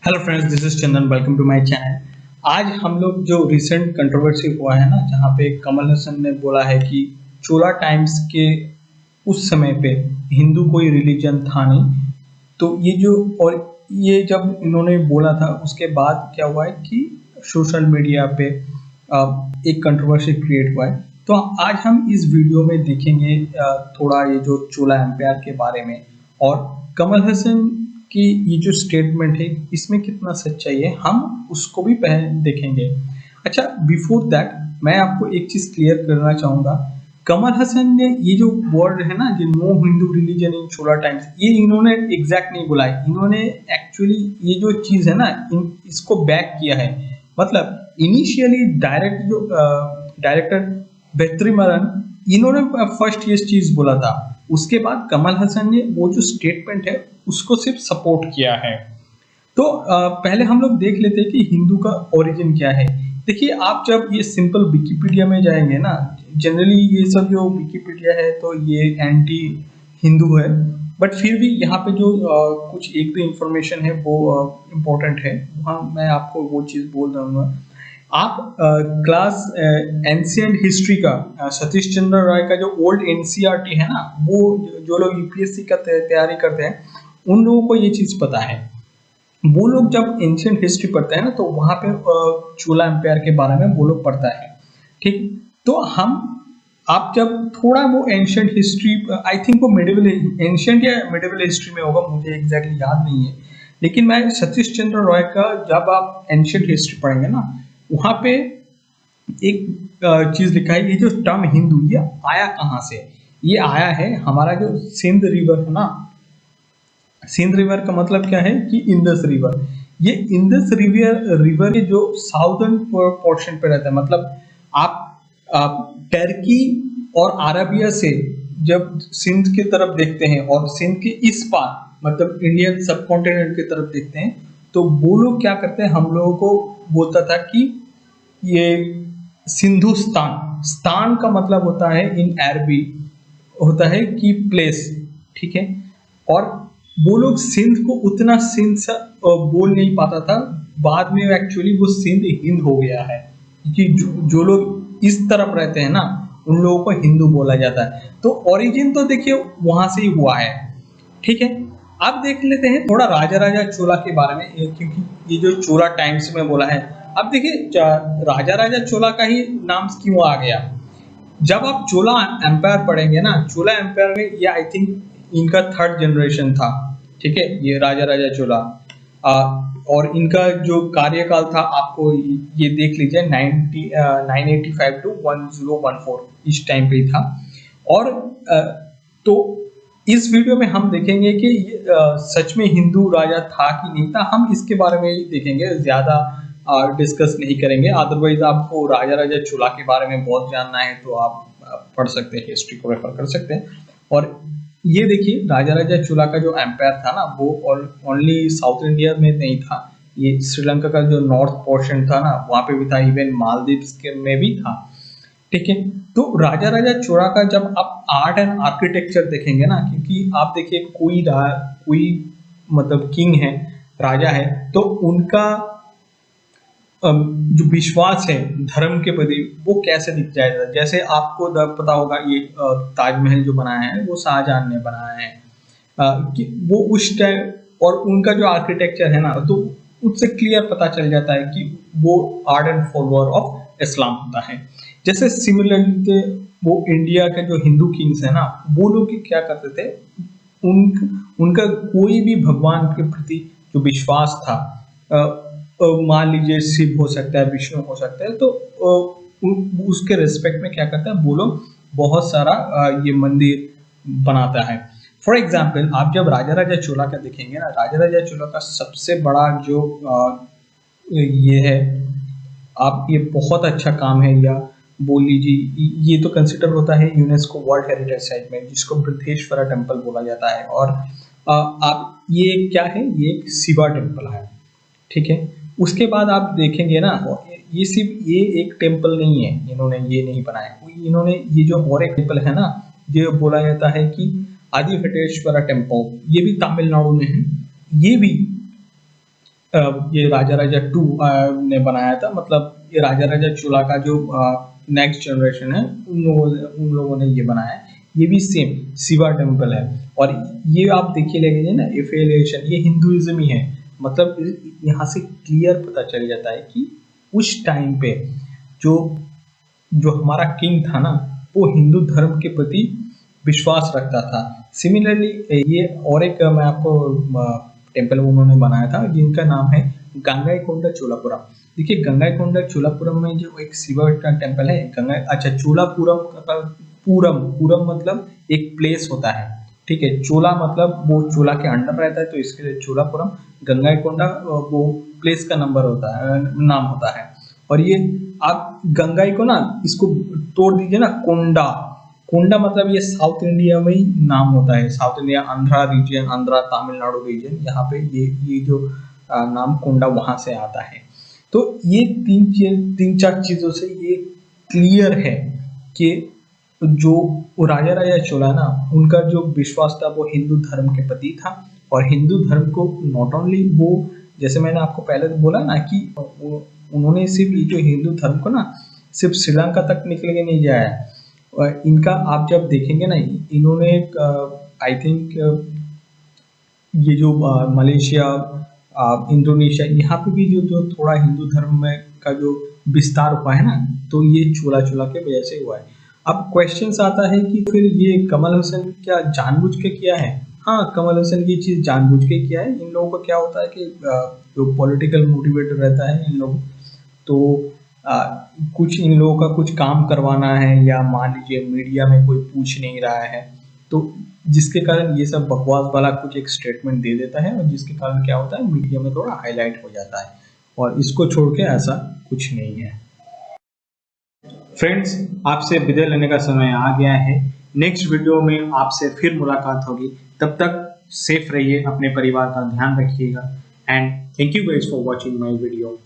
Hello friends, this is Chandan. Welcome to my channel. आज हम लोग जो रिसेंट कंट्रोवर्सी हुआ है ना, जहाँ पे कमल हसन ने बोला है कि चोला टाइम्स के उस समय पे हिंदू कोई रिलीजन था नहीं। तो ये जब इन्होंने बोला था उसके बाद क्या हुआ है कि सोशल मीडिया पे एक कंट्रोवर्सी क्रिएट हुआ है। तो आज हम इस वीडियो में देखेंगे थोड़ा ये जो चोला एम्पायर के बारे में, और कमल हसन की ये जो स्टेटमेंट है इसमें कितना सच्चाई है हम उसको भी पहले देखेंगे। अच्छा, बिफोर दैट मैं आपको एक चीज क्लियर करना चाहूंगा। कमल हसन ने ये जो वर्ड है ना, जो no Hindu religion in Chola times, ये इन्होंने एग्जैक्ट नहीं बोला है। इन्होंने एक्चुअली ये जो चीज है ना, इसको बैक किया है। मतलब इनिशियली डायरेक्टर बेत्रीमरन, इन्होंने फर्स्ट ये चीज बोला था। उसके बाद कमल हसन ने वो जो स्टेटमेंट है उसको सिर्फ सपोर्ट किया है। तो पहले हम लोग देख लेते हैं कि हिंदू का ओरिजिन क्या है। देखिए, आप जब ये सिंपल विकिपीडिया में जाएंगे ना, जनरली ये सब जो विकिपीडिया है तो ये एंटी हिंदू है, बट फिर भी यहाँ पे जो कुछ एक दो इंफॉर्मेशन है वो इम्पोर्टेंट है, वहाँ मैं आपको वो चीज़ बोल दूंगा। आप क्लास एंशियंट हिस्ट्री का सतीश चंद्र राय का जो ओल्ड एनसीईआरटी है ना, वो जो लोग यूपीएससी का तैयारी करते हैं उन लोगों को ये चीज़ पता है। वो लोग जब एंशियंट हिस्ट्री पढ़ते हैं ना, तो वहाँ पे चोला एम्पायर के बारे में वो लोग पढ़ता है। ठीक, तो आप जब थोड़ा वो एंशियंट हिस्ट्री, आई थिंक वो मिडिवल एंशियंट या मिडिवल हिस्ट्री में होगा, मुझे एग्जैक्टली याद नहीं है, लेकिन मैं सतीश चंद्र रॉय का जब आप एंशियंट हिस्ट्री पढ़ेंगे ना, वहाँ पे एक चीज लिखा है, ये जो टर्म हिंदू ये आया कहाँ से। ये आया है हमारा जो सिंध रिवर है ना, सिंध रिवर का मतलब क्या है कि इंदस रिवर। ये इंदस रिवर के जो साउदर्न पोर्शन पे रहता है। मतलब आप टर्की और अरबिया से जब सिंध की तरफ देखते हैं और सिंध के इस पार मतलब इंडियन सब कॉन्टिनेंट की तरफ देखते हैं, तो वो लोग क्या करते हैं, हम लोगों को बोलता था कि ये सिंधुस्तान, स्तान का मतलब होता है इन अरबी, होता है कि प्लेस। ठीक है, और वो लोग सिंध को उतना सिंध सा बोल नहीं पाता था। बाद में एक्चुअली वो सिंध हिंद हो गया है, क्योंकि जो लोग इस तरफ रहते हैं ना, उन लोगों को हिंदू बोला जाता है। तो ओरिजिन तो देखिए वहां से ही हुआ है। ठीक है, अब देख लेते हैं थोड़ा राजा राजा चोला के बारे में, क्योंकि ये जो चोला टाइम्स में बोला है। अब देखिए राजा राजा चोला का ही नाम क्यों आ गया। जब आप चोला एम्पायर पढ़ेंगे ना, चोला एम्पायर में ये आई थिंक इनका थर्ड जनरेशन था। ठीक है, ये राजा राजा चोला, और इनका जो कार्यकाल था आपको ये देख लीजिए, 985 टू 1014 इस टाइम पे था। और तो इस वीडियो में हम देखेंगे कि सच में हिंदू राजा था कि नहीं था, हम इसके बारे में ही देखेंगे, ज्यादा डिस्कस नहीं करेंगे। अदरवाइज आपको राजा राजा चोला के बारे में बहुत जानना है तो आप पढ़ सकते हैं, हिस्ट्री को रेफर कर सकते हैं। और ये देखिए, राजा राजा चोला का जो एम्पायर था ना, वो ओनली साउथ इंडिया में नहीं था, ये श्रीलंका का जो नॉर्थ पोर्शन था ना वहाँ पे भी था, इवन मालदीव्स के में भी था। ठीक है, तो राजा राजा चोला का जब आप आर्ट एंड आर्किटेक्चर देखेंगे ना, क्योंकि आप देखिए कोई मतलब किंग है, राजा है, तो उनका जो विश्वास है धर्म के प्रति वो कैसे दिख जाएगा। जैसे आपको पता होगा ये ताजमहल जो बनाया है वो शाहजहां ने बनाया है, कि वो उस टाइम, और उनका जो आर्किटेक्चर है ना, तो उससे क्लियर पता चल जाता है कि वो आर्डेंट फॉलोअर ऑफ इस्लाम होता है। जैसे सिमिलरली वो इंडिया के जो हिंदू किंग्स है ना, वो लोग क्या करते थे, उनका कोई भी भगवान के प्रति जो विश्वास था, मान लीजिए शिव हो सकता है, विष्णु हो सकता है, तो उसके रिस्पेक्ट में क्या करता है वो लोग, बहुत सारा ये मंदिर बनाता है। फॉर एग्जाम्पल, आप जब राजा राजा चोला का देखेंगे ना, राजा राजा चोला का सबसे बड़ा जो ये है, आप ये बहुत अच्छा काम है, या बोल लीजिए ये तो कंसिडर होता है यूनेस्को वर्ल्ड हेरिटेज साइट में, जिसको बृहदेश्वरा टेम्पल बोला जाता है। और आप ये क्या है, ये एक शिवा टेम्पल है। ठीक है, उसके बाद आप देखेंगे ना, ये सिर्फ ये एक टेम्पल नहीं है, इन्होंने ये नहीं बनाया, इन्होंने ये जो और एक टेम्पल है ना, जो बोला जाता है कि आदि घटेश्वरा टेम्पल, ये भी तमिलनाडु में है। ये भी ये राजा राजा 2 ने बनाया था। मतलब ये राजा राजा चोला का जो नेक्स्ट जनरेशन है उन लोगों ने ये बनाया है। ये भी सेम शिवा टेम्पल है। और ये आप देखिए लेंगे ना, एफिलिएशन ये हिंदुइज्म ही है। मतलब यहाँ से क्लियर पता चल जाता है कि उस टाइम पे जो जो हमारा किंग था ना, वो हिंदू धर्म के प्रति विश्वास रखता था। सिमिलरली ये और एक मैं आपको टेम्पल उन्होंने बनाया था जिनका नाम है गंगाईकोंडा चोलापुरम। देखिए गंगाईकोंडा चोलापुरम में जो एक शिवा टेम्पल है, अच्छा चोलापुरम, पूरम पूरम मतलब एक प्लेस होता है, ठीक है। चोला मतलब वो चोला के अंडर रहता है, तो इसके लिए चोलापुरम। गंगाईकोंडा वो प्लेस का नाम होता है। और ये आप गंगाई को ना इसको तोड़ दीजिए ना, कोंडा। कोंडा मतलब ये साउथ इंडिया में ही नाम होता है। South India, Andhra region, Andhra Tamil Nadu region, यहाँ पे ये जो नाम कोंडा वहां से आता है। तो ये तीन चार चीजों से ये क्लियर है कि जो राजा राजा चोला ना, उनका जो विश्वास था वो हिंदू धर्म के प्रति था। और हिंदू धर्म को नॉट ओनली वो, जैसे मैंने आपको पहले बोला ना कि उन्होंने सिर्फ ये जो हिंदू धर्म को ना सिर्फ श्रीलंका तक निकल के नहीं जाया। और इनका आप जब देखेंगे ना, इन्होंने आई थिंक ये जो मलेशिया, इंडोनेशिया, यहाँ पे भी जो थोड़ा हिंदू धर्म में का जो विस्तार हुआ है ना, तो ये चोला के वजह से हुआ है। अब क्वेश्चन आता है कि फिर ये कमल हसन क्या जानबूझ के किया है? हाँ, कमल हसन ये चीज जानबूझ के किया है। इन लोगों को क्या होता है कि जो पॉलिटिकल मोटिवेटर रहता है इन लोग, तो कुछ इन लोगों का कुछ काम करवाना है, या मान लीजिए मीडिया में कोई पूछ नहीं रहा है, तो जिसके कारण ये सब बकवास वाला कुछ एक स्टेटमेंट दे देता है, और जिसके कारण क्या होता है मीडिया में थोड़ा हाईलाइट हो जाता है। और इसको छोड़ के ऐसा कुछ नहीं है। फ्रेंड्स, आपसे विदाई लेने का समय आ गया है। नेक्स्ट वीडियो में आपसे फिर मुलाकात होगी। तब तक सेफ रहिए, अपने परिवार का ध्यान रखिएगा। And thank you guys for watching my video.